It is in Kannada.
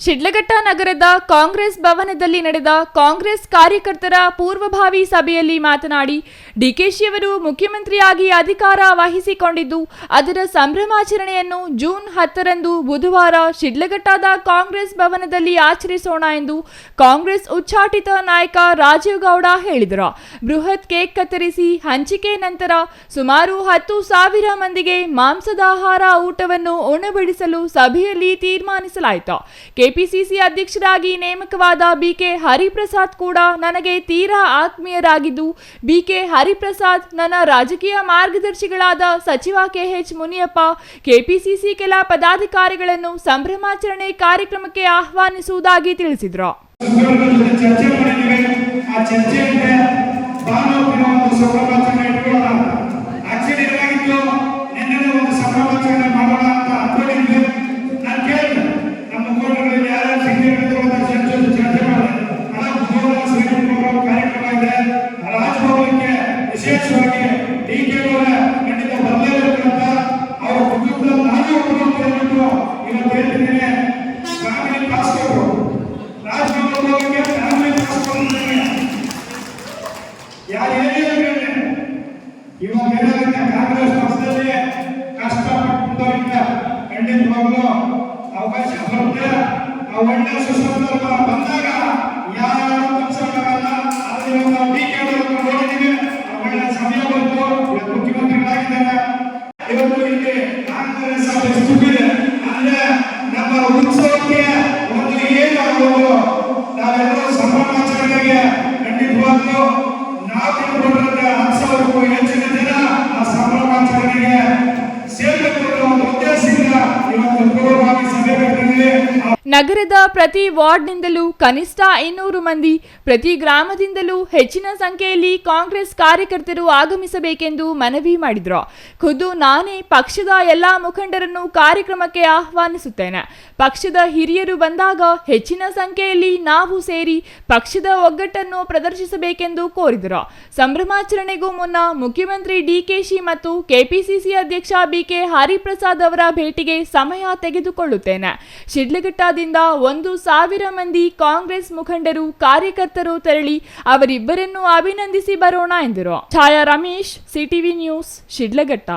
ಶಿಡ್ಲಘಟ್ಟ ನಗರದ ಕಾಂಗ್ರೆಸ್ ಭವನದಲ್ಲಿ ನಡೆದ ಕಾಂಗ್ರೆಸ್ ಕಾರ್ಯಕರ್ತರ ಪೂರ್ವಭಾವಿ ಸಭೆಯಲ್ಲಿ ಮಾತನಾಡಿ, ಡಿಕೆಶಿಯವರು ಮುಖ್ಯಮಂತ್ರಿಯಾಗಿ ಅಧಿಕಾರ ವಹಿಸಿಕೊಂಡಿದ್ದು ಅದರ ಸಂಭ್ರಮಾಚರಣೆಯನ್ನು ಜೂನ್ 10ರಂದು ಬುಧವಾರ ಶಿಡ್ಲಘಟ್ಟದ ಕಾಂಗ್ರೆಸ್ ಭವನದಲ್ಲಿ ಆಚರಿಸೋಣ ಎಂದು ಕಾಂಗ್ರೆಸ್ ಉಚ್ಚಾಟಿತ ನಾಯಕ ರಾಜೀವ್ ಗೌಡ ಹೇಳಿದರು. ಬೃಹತ್ ಕೇಕ್ ಕತ್ತರಿಸಿ ಹಂಚಿಕೆ ನಂತರ ಸುಮಾರು 10,000 ಮಂದಿಗೆ ಮಾಂಸದಾಹಾರ ಊಟವನ್ನು ಉಣಬಡಿಸಲು ಸಭೆಯಲ್ಲಿ ತೀರ್ಮಾನಿಸಲಾಯಿತು. ಕೆಪಿಸಿಸಿ ಅಧ್ಯಕ್ಷರಾಗಿ ನೇಮಕವಾದ ಬಿಕೆ ಹರಿಪ್ರಸಾದ್ ಕೂಡ ನನಗೆ ತೀರಾ ಆತ್ಮೀಯರಾಗಿದ್ದು, ಬಿಕೆ ಹರಿಪ್ರಸಾದ್ ನನ್ನ ರಾಜಕೀಯ ಮಾರ್ಗದರ್ಶಿಗಳಾದ ಸಚಿವ ಕೆಎಚ್ ಮುನಿಯಪ್ಪ ಕೆಪಿಸಿಸಿ ಕೆಲ ಪದಾಧಿಕಾರಿಗಳನ್ನು ಸಂಭ್ರಮಾಚರಣೆ ಕಾರ್ಯಕ್ರಮಕ್ಕೆ ಆಹ್ವಾನಿಸುವುದಾಗಿ ತಿಳಿಸಿದರು. ಕಾಂಗ್ರೆಸ್ ಪಕ್ಷದಲ್ಲಿ ಕಷ್ಟಪಟ್ಟವರಿಂದ ಖಂಡಿತವಾಗ್ಲೂ ಅವಕಾಶ ಬರುತ್ತೆ. ಒಳ್ಳೆ ಸುಸಂದರ್ಭ ಬಂದಾಗ ಯಾರು ಪಕ್ಷಗಳಲ್ಲ ಅದರಿಂದ ಡಿಕೆ ಅವರನ್ನು ನೋಡಿದ್ದೀವಿ. ಒಳ್ಳೆ ಸಮಯ ಬಂತು, ಮುಖ್ಯಮಂತ್ರಿಗಳಾಗಿದ್ದಾರೆ. ಇವತ್ತು ಇಲ್ಲಿ ಕಾಂಗ್ರೆಸ್ ತುಂಬಿದೆ ಅಂದ್ರೆ ನಮ್ಮ ಉತ್ಸವಕ್ಕೆ ಒಂದು ಏನು ಆಗೋದು, ನಾವೆಲ್ಲರೂ ಸಂಭ್ರಮಾಚರಣೆಗೆ ಖಂಡಿತವಾಗ್ಲೂ ನಾವು ತಿಳ್ಕೊಂಡ್ರೆ 10,000ಕ್ಕೂ ಹೆಚ್ಚಿನ ಜನ ಆ ಸಂಭ್ರಮಾಚರಣೆಗೆ ಸೇರಬೇಕು ಅನ್ನೋ ಉದ್ದೇಶದಿಂದ ಇವತ್ತು ಪೂರ್ವಭಾವಿ ಸಭೆ ಕರೆದಿದ್ದೇವೆ. ನಗರದ ಪ್ರತಿ ವಾರ್ಡ್ನಿಂದಲೂ ಕನಿಷ್ಠ 200 ಮಂದಿ, ಪ್ರತಿ ಗ್ರಾಮದಿಂದಲೂ ಹೆಚ್ಚಿನ ಸಂಖ್ಯೆಯಲ್ಲಿ ಕಾಂಗ್ರೆಸ್ ಕಾರ್ಯಕರ್ತರು ಆಗಮಿಸಬೇಕೆಂದು ಮನವಿ ಮಾಡಿದರು. ಖುದ್ದು ನಾನೇ ಪಕ್ಷದ ಎಲ್ಲಾ ಮುಖಂಡರನ್ನು ಕಾರ್ಯಕ್ರಮಕ್ಕೆ ಆಹ್ವಾನಿಸುತ್ತೇನೆ. ಪಕ್ಷದ ಹಿರಿಯರು ಬಂದಾಗ ಹೆಚ್ಚಿನ ಸಂಖ್ಯೆಯಲ್ಲಿ ನಾವು ಸೇರಿ ಪಕ್ಷದ ಒಗ್ಗಟ್ಟನ್ನು ಪ್ರದರ್ಶಿಸಬೇಕೆಂದು ಕೋರಿದರು. ಸಂಭ್ರಮಾಚರಣೆಗೂ ಮುನ್ನ ಮುಖ್ಯಮಂತ್ರಿ ಡಿಕೆಶಿ ಮತ್ತು ಕೆಪಿಸಿಸಿ ಅಧ್ಯಕ್ಷ ಬಿಕೆ ಹರಿಪ್ರಸಾದ್ ಅವರ ಭೇಟಿಗೆ ಸಮಯ ತೆಗೆದುಕೊಳ್ಳುತ್ತೇನೆ. ಶಿಡ್ಲಘಟ್ಟದಿಂದ 1,000 ಮಂದಿ ಕಾಂಗ್ರೆಸ್ ಮುಖಂಡರು ಕಾರ್ಯಕರ್ತರು ತೆರಳಿ ಅವರಿಬ್ಬರನ್ನು ಅಭಿನಂದಿಸಿ ಬರೋಣ ಎಂದರು. ಛಾಯಾ ರಮೇಶ್, ಸಿಟಿವಿ ನ್ಯೂಸ್, ಶಿಡ್ಲಘಟ್ಟ.